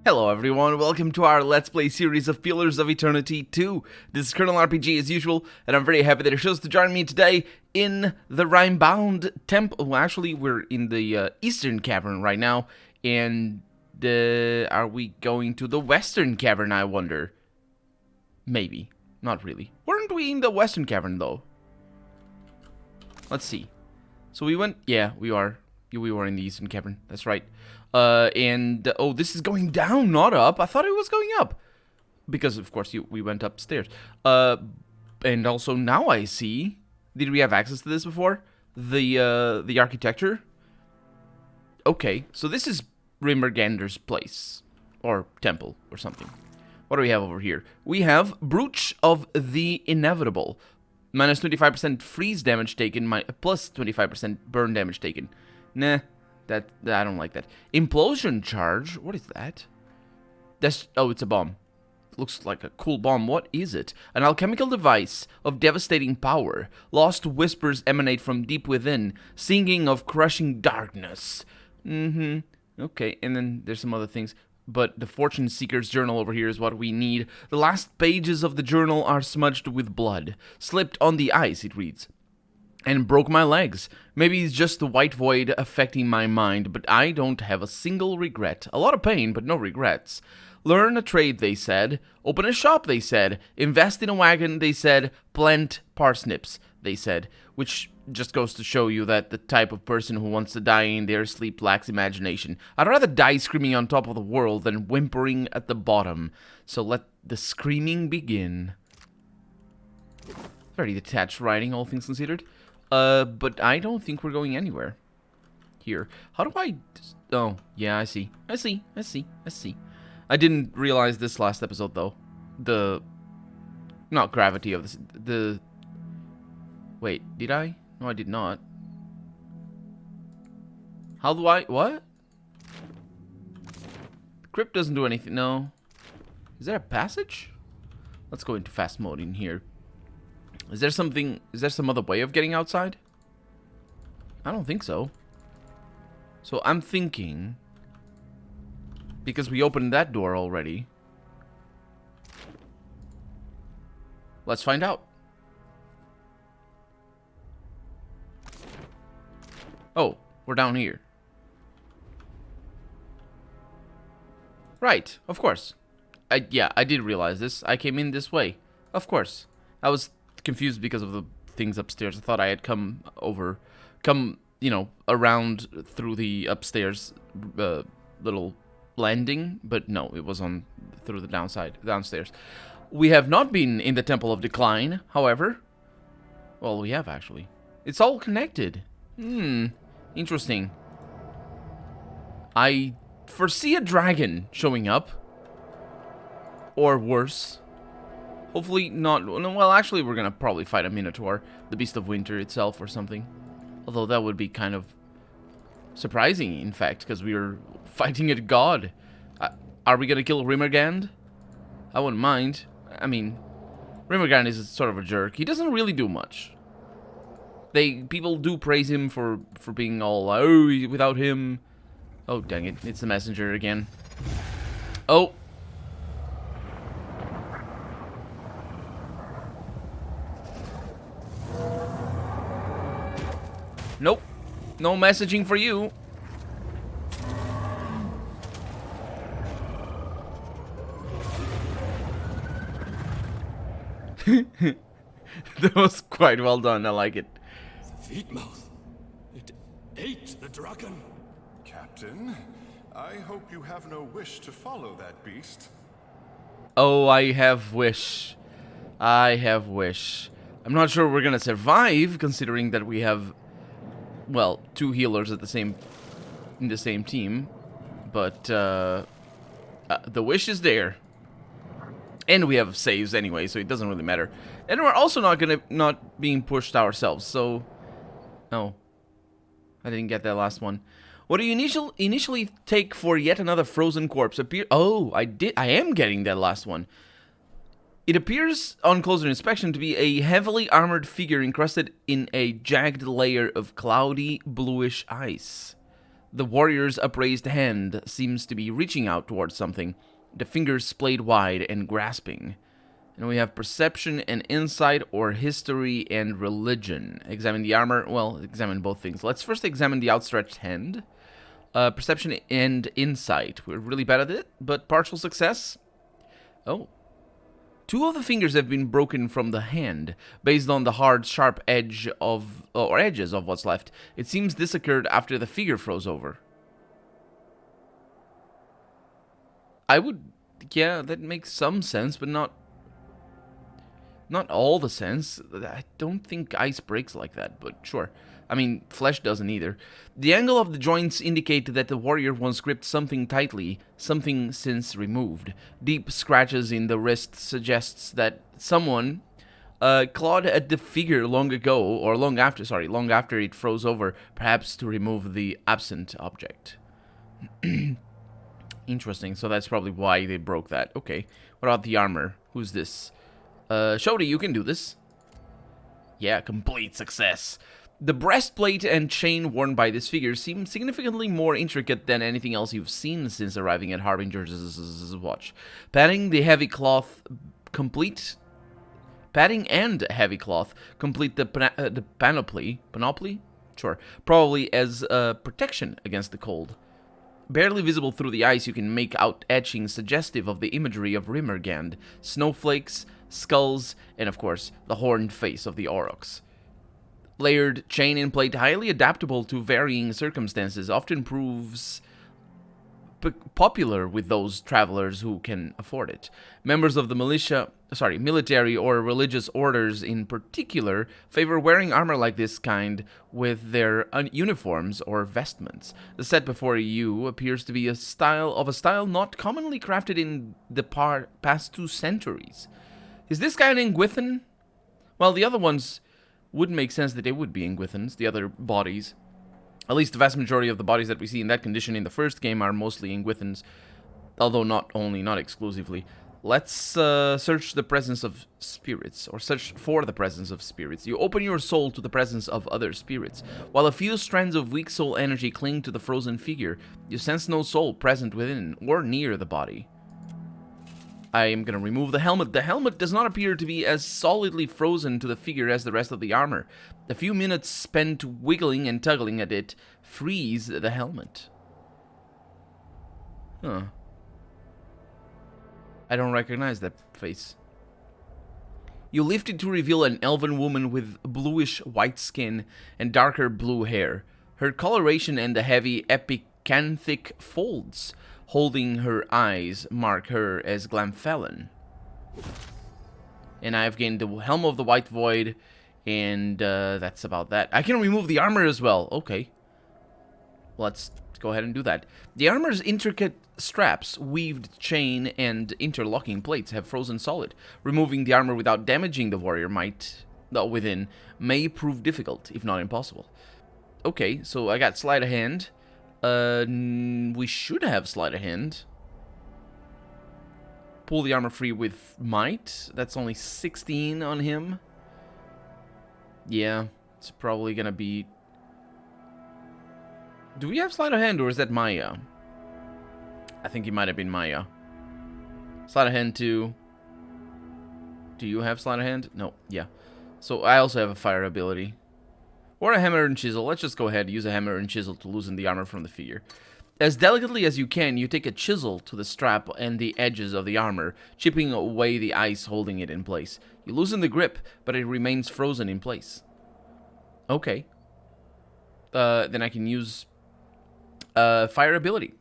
Hello everyone, welcome to our Let's Play series of Pillars of Eternity 2. This is Colonel RPG as usual, and I'm very happy that you're chose to join me today in the Rymrgand Temple. Well, actually, we're in the Eastern Cavern right now, and are we going to the Western Cavern, I wonder? Maybe. Not really. Weren't we in the Western Cavern, though? Let's see. So we went... Yeah, we are. We were in the Eastern Cavern, that's right. Oh, this is going down, not up. I thought it was going up. Because, of course, we went upstairs. And also, now I see... Did we have access to this before? The architecture? Okay, so this is Rymrgander's place. Or temple, or something. What do we have over here? We have Brooch of the Inevitable. Minus 25% freeze damage taken, plus 25% burn damage taken. Nah. I don't like that. Implosion charge? What is that? Oh, it's a bomb. Looks like a cool bomb. What is it? An alchemical device of devastating power. Lost whispers emanate from deep within, singing of crushing darkness. Okay, and then there's some other things. But the Fortune Seeker's journal over here is what we need. The last pages of the journal are smudged with blood. Slipped on the ice, it reads. And broke my legs. Maybe it's just the white void affecting my mind, but I don't have a single regret. A lot of pain, but no regrets. Learn a trade, they said. Open a shop, they said. Invest in a wagon, they said. Plant parsnips, they said. Which just goes to show you that the type of person who wants to die in their sleep lacks imagination. I'd rather die screaming on top of the world than whimpering at the bottom. So let the screaming begin. Very detached writing, all things considered. But I don't think we're going anywhere. Here. How do I... Oh, yeah, I see. I see. I didn't realize this last episode, though. Not gravity of this... Wait, did I? No, I did not. How do I... What? The crypt doesn't do anything, no. Is there a passage? Let's go into fast mode in here. Is there some other way of getting outside? I don't think so. So I'm thinking, because we opened that door already, let's find out. Oh, we're down here. Right, of course. Yeah, I did realize this. I came in this way. Of course. I was confused because of the things upstairs. I thought I had come, you know, around through the upstairs little landing, but no, it was through the downstairs. We have not been in the Temple of Decline, however. Well, we have actually. It's all connected. Interesting. I foresee a dragon showing up, or worse. Hopefully not... Well, actually, we're gonna probably fight a Minotaur. The Beast of Winter itself or something. Although that would be kind of surprising, in fact, because we are fighting a god. Are we gonna kill Rymrgand? I wouldn't mind. I mean, Rymrgand is sort of a jerk. He doesn't really do much. People do praise him for being all, oh, without him... Oh, dang it. It's the messenger again. Oh! Nope. No messaging for you. That was quite well done. I like it. The Feetmouth. It ate the dragon. Captain, I hope you have no wish to follow that beast. Oh, I have wish. I have wish. I'm not sure we're gonna survive, considering that we have... Well, 2 healers in the same team, but the wish is there, and we have saves anyway, so it doesn't really matter. And we're also not being pushed ourselves. So, oh, I didn't get that last one. What do you initially take for yet another frozen corpse? Oh, I am getting that last one. It appears, on closer inspection, to be a heavily armored figure encrusted in a jagged layer of cloudy, bluish ice. The warrior's upraised hand seems to be reaching out towards something, the fingers splayed wide and grasping. And we have perception and insight, or history and religion. Examine the armor. Well, examine both things. Let's first examine the outstretched hand. Perception and insight. We're really bad at it, but partial success. Oh. 2 of the fingers have been broken from the hand, based on the hard, sharp edge of, or edges of what's left. It seems this occurred after the figure froze over. Yeah, that makes some sense, but not all the sense. I don't think ice breaks like that, but sure. I mean, flesh doesn't either. The angle of the joints indicate that the warrior once gripped something tightly, something since removed. Deep scratches in the wrist suggests that someone clawed at the figure long ago, or long after it froze over, perhaps to remove the absent object. Interesting, so that's probably why they broke that. Okay, what about the armor? Who's this? Shodi, you can do this. Yeah, complete success. The breastplate and chain worn by this figure seem significantly more intricate than anything else you've seen since arriving at Harbinger's watch. Padding and heavy cloth complete the panoply? Sure, probably as protection against the cold. Barely visible through the ice, you can make out etchings suggestive of the imagery of Rymrgand, snowflakes, skulls, and of course, the horned face of the Aurochs. Layered chain and plate, highly adaptable to varying circumstances, often proves popular with those travelers who can afford it. Members of the military or religious orders in particular favor wearing armor like this kind with their uniforms or vestments. The set before you appears to be a style not commonly crafted in the past 2 centuries. Is this guy an Ingwithan? Well, the other ones would make sense that they would be Ingwithans, the other bodies. At least the vast majority of the bodies that we see in that condition in the first game are mostly Ingwithans, although not exclusively. Let's search the presence of spirits, or search for the presence of spirits. You open your soul to the presence of other spirits. While a few strands of weak soul energy cling to the frozen figure, you sense no soul present within or near the body. I am going to remove the helmet. The helmet does not appear to be as solidly frozen to the figure as the rest of the armor. A few minutes spent wiggling and tugging at it freeze the helmet. Huh. I don't recognize that face. You lift it to reveal an elven woman with bluish white skin and darker blue hair. Her coloration and the heavy epicanthic folds holding her eyes mark her as Glamfellan. And I've gained the Helm of the White Void, and that's about that. I can remove the armor as well. Okay. Let's go ahead and do that. The armor's intricate straps, weaved chain, and interlocking plates have frozen solid. Removing the armor without damaging the warrior within may prove difficult, if not impossible. Okay, so I got Sleight of Hand. We should have Sleight of Hand. Pull the armor free with Might. That's only 16 on him. Yeah, it's probably gonna be... Do we have Sleight of Hand, or is that Maya? I think it might have been Maya. Sleight of Hand 2. Do you have Sleight of Hand? No, yeah. So I also have a fire ability. Or a hammer and chisel. Let's just go ahead and use a hammer and chisel to loosen the armor from the figure. As delicately as you can, you take a chisel to the strap and the edges of the armor, chipping away the ice holding it in place. You loosen the grip, but it remains frozen in place. Okay. Then I can use fire ability.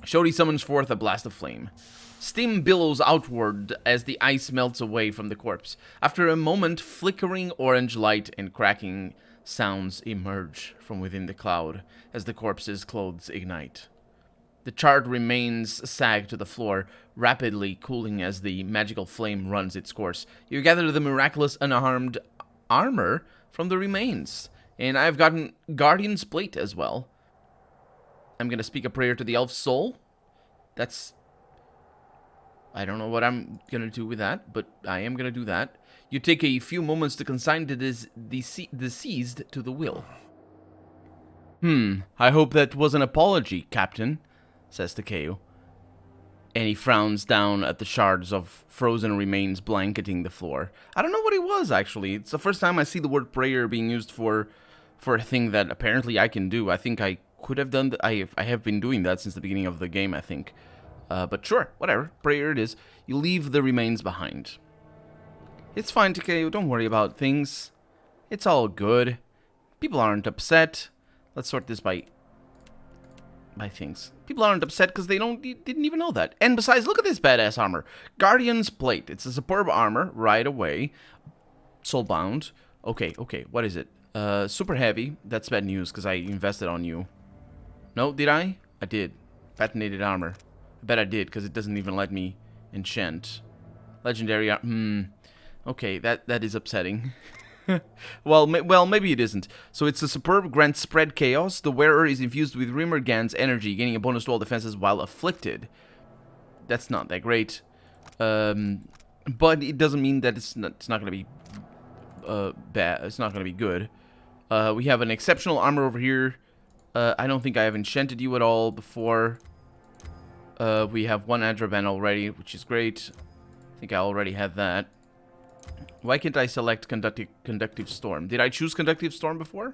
Shodi summons forth a blast of flame. Steam billows outward as the ice melts away from the corpse. After a moment, flickering orange light and cracking sounds emerge from within the cloud as the corpse's clothes ignite. The charred remains sag to the floor, rapidly cooling as the magical flame runs its course. You gather the miraculous unharmed armor from the remains, and I've gotten Guardian's Plate as well. I'm going to speak a prayer to the elf's soul. I don't know what I'm going to do with that, but I am going to do that. You take a few moments to consign the deceased to the will. I hope that was an apology, Captain, says Takeo. And he frowns down at the shards of frozen remains blanketing the floor. I don't know what it was, actually. It's the first time I see the word prayer being used for a thing that apparently I can do. I think I could have done that. I have been doing that since the beginning of the game, I think. But sure, whatever. Prayer it is. You leave the remains behind. It's fine, Takeo. Don't worry about things. It's all good. People aren't upset. Let's sort this by things. People aren't upset because they didn't even know that. And besides, look at this badass armor. Guardian's Plate. It's a superb armor right away. Soulbound. Okay, what is it? Super heavy. That's bad news because I invested on you. No, did I? I did. Patented armor. I bet I did because it doesn't even let me enchant. Legendary okay, that is upsetting. well, maybe it isn't. So it's a superb grant spread chaos. The wearer is infused with Rymrgand's energy, gaining a bonus to all defenses while afflicted. That's not that great. But it doesn't mean that it's not going to be bad. It's not going to be good. We have an exceptional armor over here. I don't think I have enchanted you at all before. We have one Adraban already, which is great. I think I already had that. Why can't I select Conductive Storm? Did I choose Conductive Storm before?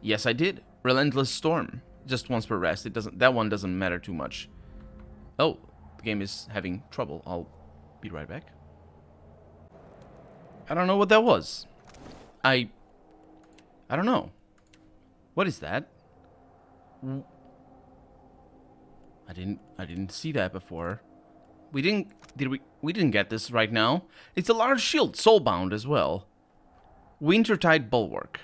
Yes, I did. Relentless Storm. Just once per rest. That one doesn't matter too much. Oh, the game is having trouble. I'll be right back. I don't know what that was. I don't know. What is that? I didn't see that before. We didn't get this right now. It's a large shield, soulbound as well. Wintertide Bulwark.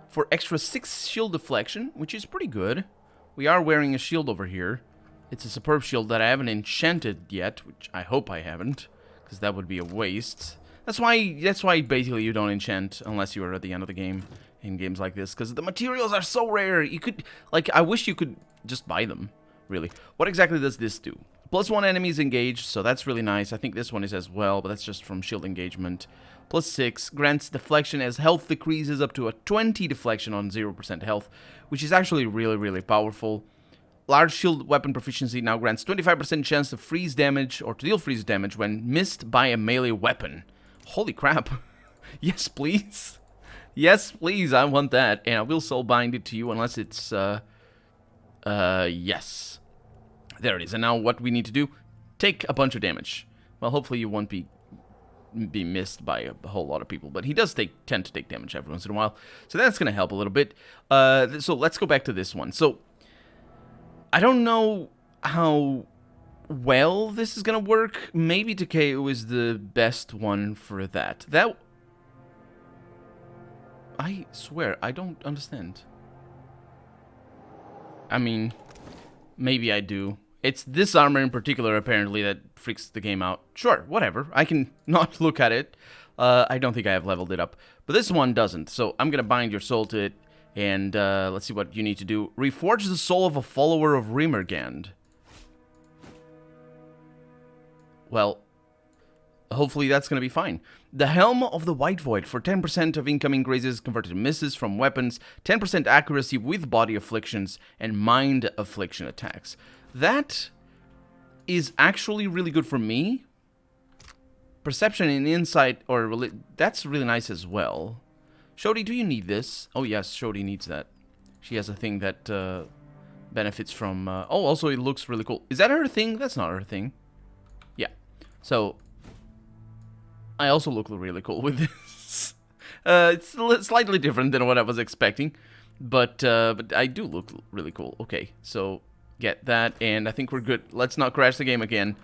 For extra 6 shield deflection, which is pretty good. We are wearing a shield over here. It's a superb shield that I haven't enchanted yet, which I hope I haven't, because that would be a waste. That's why basically you don't enchant unless you are at the end of the game in games like this, because the materials are so rare. You could, I wish you could just buy them, really. What exactly does this do? +1 enemies engaged, so that's really nice. I think this one is as well, but that's just from shield engagement. +6 grants deflection as health decreases up to a 20 deflection on 0% health, which is actually really, really powerful. Large shield weapon proficiency now grants 25% chance to freeze damage or to deal freeze damage when missed by a melee weapon. Holy crap. Yes, please. Yes, please, I want that. And I will soulbind it to you unless it's, yes. There it is. And now what we need to do, take a bunch of damage. Well, hopefully you won't be missed by a whole lot of people, but he does tend to take damage every once in a while. So that's going to help a little bit. So let's go back to this one. So I don't know how well this is going to work. Maybe Takeo is the best one for that. I swear, I don't understand. I mean, maybe I do. It's this armor in particular, apparently, that freaks the game out. Sure, whatever. I can not look at it. I don't think I have leveled it up. But this one doesn't. So I'm going to bind your soul to it. And let's see what you need to do. Reforge the soul of a follower of Rymrgand. Well, hopefully that's going to be fine. The Helm of the White Void. For 10% of incoming grazes converted to misses from weapons. 10% accuracy with body afflictions. And mind affliction attacks. That is actually really good for me. Perception and insight, that's really nice as well. Shodi, do you need this? Oh yes, Shodi needs that. She has a thing that benefits from... oh, also it looks really cool. Is that her thing? That's not her thing. Yeah. So, I also look really cool with this. It's slightly different than what I was expecting. But I do look really cool. Okay, so... get that, and I think we're good. Let's not crash the game again,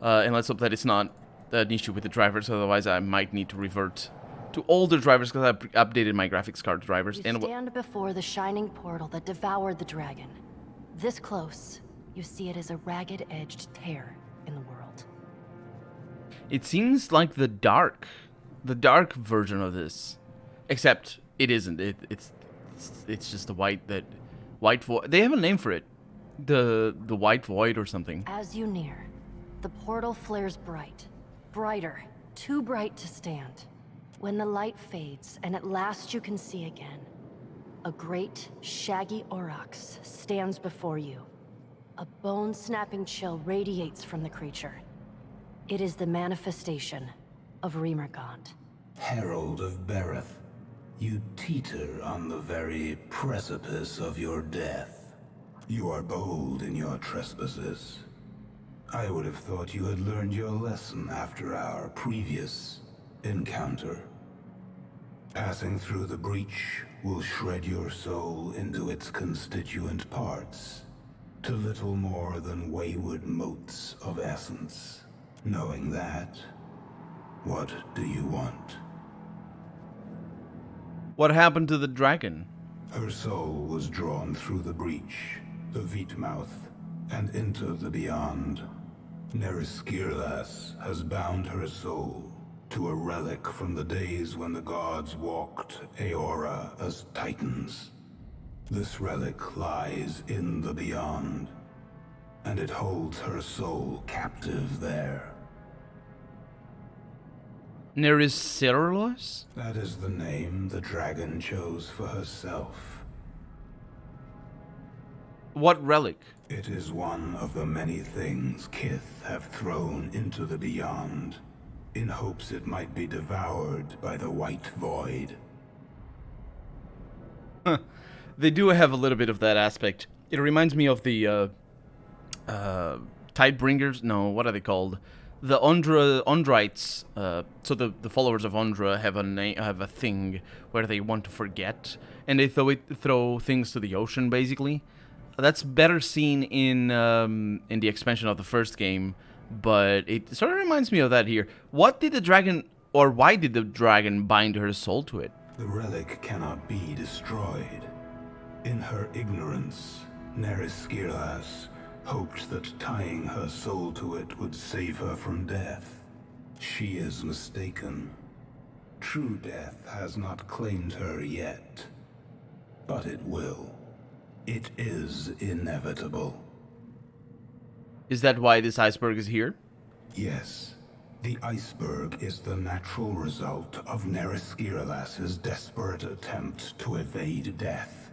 and let's hope that it's not an issue with the drivers, otherwise I might need to revert to older drivers because I've updated my graphics card drivers. You stand before the shining portal that devoured the dragon. This close, you see it as a ragged-edged tear in the world. It seems like the dark version of this, except it isn't. It's just the white void. They have a name for it. The White Void or something. As you near, the portal flares bright. Brighter. Too bright to stand. When the light fades and at last you can see again, A great, shaggy aurochs stands before you. A bone-snapping chill radiates from the creature. It is the manifestation of Rymrgand. Herald of Bereth, you teeter on the very precipice of your death. You are bold in your trespasses. I would have thought you had learned your lesson after our previous encounter. Passing through the breach will shred your soul into its constituent parts, to little more than wayward motes of essence. Knowing that, what do you want? What happened to the dragon? Her soul was drawn through the breach, the Vitmouth, and into the beyond. Neriskirlas has bound her soul to a relic from the days when the gods walked Aora as titans. This relic lies in the beyond, and it holds her soul captive there. Neriskirlas? That is the name the dragon chose for herself. What relic? It is one of the many things Kith have thrown into the beyond, in hopes it might be devoured by the White Void. They do have a little bit of that aspect. It reminds me of the Tidebringers. No, what are they called? The Undrites. So the followers of Undra have a thing where they want to forget, and they throw things to the ocean, basically. That's better seen in the expansion of the first game, but it sort of reminds me of that here. What did the dragon, or why did the dragon bind her soul to it? The relic cannot be destroyed. In her ignorance, Neriskirlas hoped that tying her soul to it would save her from death. She is mistaken. True death has not claimed her yet, but it will. It is inevitable. Is that why this iceberg is here? Yes. The iceberg is the natural result of Neriskirlas' desperate attempt to evade death.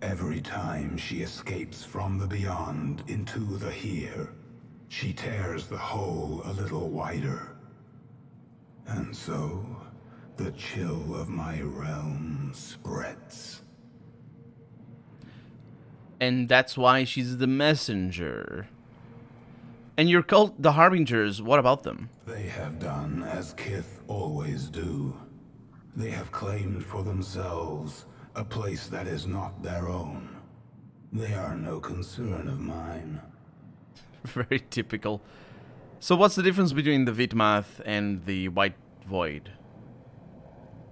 Every time she escapes from the beyond into the here, she tears the hole a little wider. And so, the chill of my realm spreads. And that's why she's the messenger. And your cult, the Harbingers, what about them? They have done as Kith always do. They have claimed for themselves a place that is not their own. They are no concern of mine. Very typical. So what's the difference between the Vitmath and the White Void?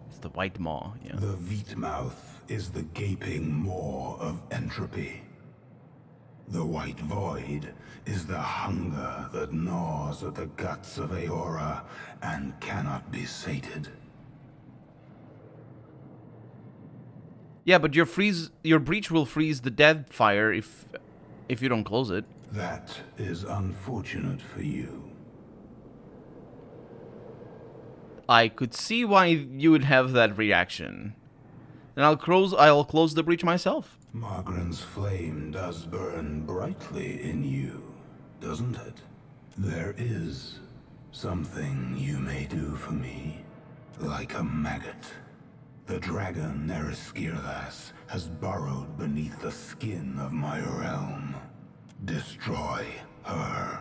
It's the White Maw, yeah. The Vitmouth is the gaping maw of entropy. The White Void is the hunger that gnaws at the guts of Aora and cannot be sated. Yeah, but your breach will freeze the Deadfire if you don't close it. That is unfortunate for you. I could see why you would have that reaction. And I'll close the breach myself. Margren's flame does burn brightly in you, doesn't it? There is something you may do for me, like a maggot. The dragon Neriskirlas has burrowed beneath the skin of my realm. Destroy her.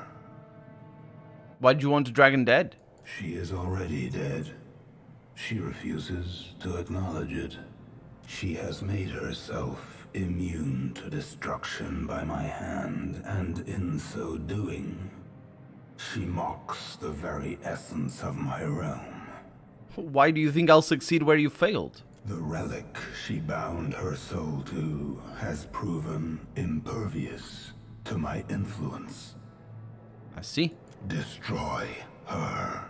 Why do you want the dragon dead? She is already dead. She refuses to acknowledge it. She has made herself immune to destruction by my hand, and in so doing, she mocks the very essence of my realm. Why do you think I'll succeed where you failed? The relic she bound her soul to has proven impervious to my influence. I see. Destroy her.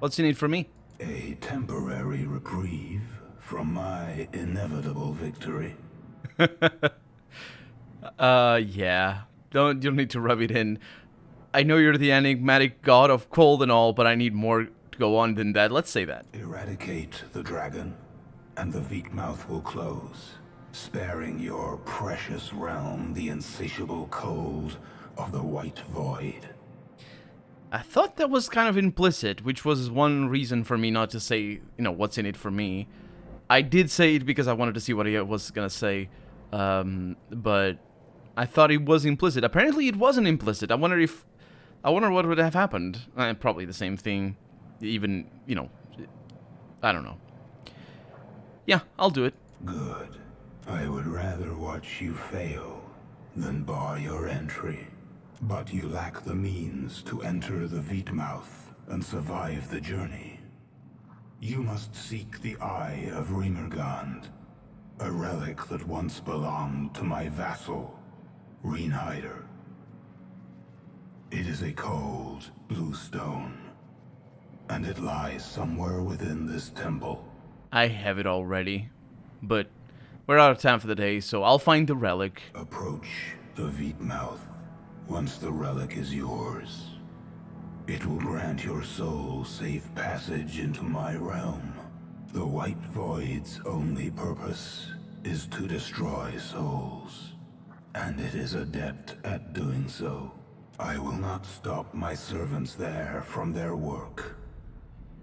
What's in it for me? A temporary reprieve from my inevitable victory. Yeah. You don't need to rub it in. I know you're the enigmatic god of cold and all, but I need more to go on than that. Let's say that. Eradicate the dragon, and the Veekmouth will close, sparing your precious realm the insatiable cold of the White Void. I thought that was kind of implicit, which was one reason for me not to say, you know, what's in it for me. I did say it because I wanted to see what he was gonna say, but I thought it was implicit. Apparently it wasn't implicit. I wonder what would have happened. Probably the same thing, even, you know, I don't know. Yeah, I'll do it. Good. I would rather watch you fail than bar your entry. But you lack the means to enter the Veekmouth and survive the journey. You must seek the Eye of Rymrgand, a relic that once belonged to my vassal, Rinnegan. It is a cold, blue stone, and it lies somewhere within this temple. I have it already, but we're out of time for the day, so I'll find the relic. Approach the Veekmouth. Once the relic is yours, it will grant your soul safe passage into my realm. The White Void's only purpose is to destroy souls, and it is adept at doing so. I will not stop my servants there from their work.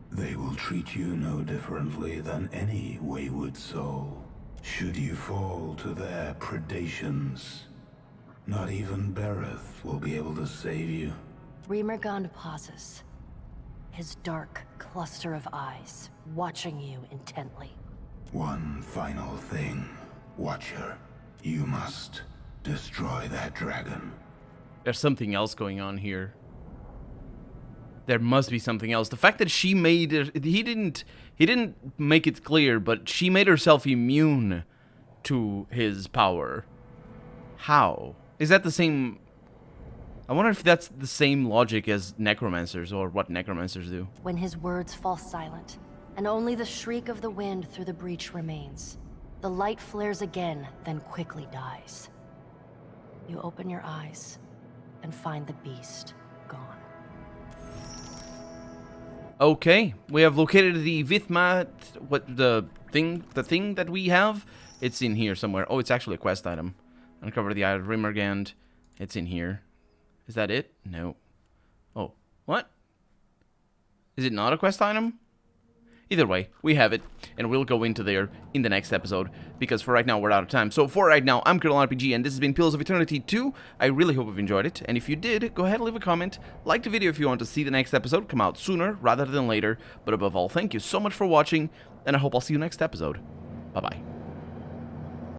They will treat you no differently than any wayward soul. Should you fall to their predations, not even Bereth will be able to save you. Rymrgand pauses, his dark cluster of eyes watching you intently. One final thing, Watcher. You must destroy that dragon. There's something else going on here. There must be something else. The fact that she made it, he didn't make it clear, but she made herself immune to his power. How? Is that the same? I wonder if that's the same logic as necromancers, or what necromancers do. When his words fall silent, and only the shriek of the wind through the breach remains, the light flares again, then quickly dies. You open your eyes and find the beast gone. Okay, we have located the Veekmouth. What the thing that we have? It's in here somewhere. Oh, it's actually a quest item. Uncover the Eye of Rymrgand. It's in here. Is that it? No. Oh, what? Is it not a quest item? Either way, we have it, and we'll go into there in the next episode, because for right now, we're out of time. So for right now, I'm Colonel RPG, and this has been Pillars of Eternity 2. I really hope you've enjoyed it, and if you did, go ahead and leave a comment, like the video if you want to see the next episode come out sooner rather than later, but above all, thank you so much for watching, and I hope I'll see you next episode. Bye-bye.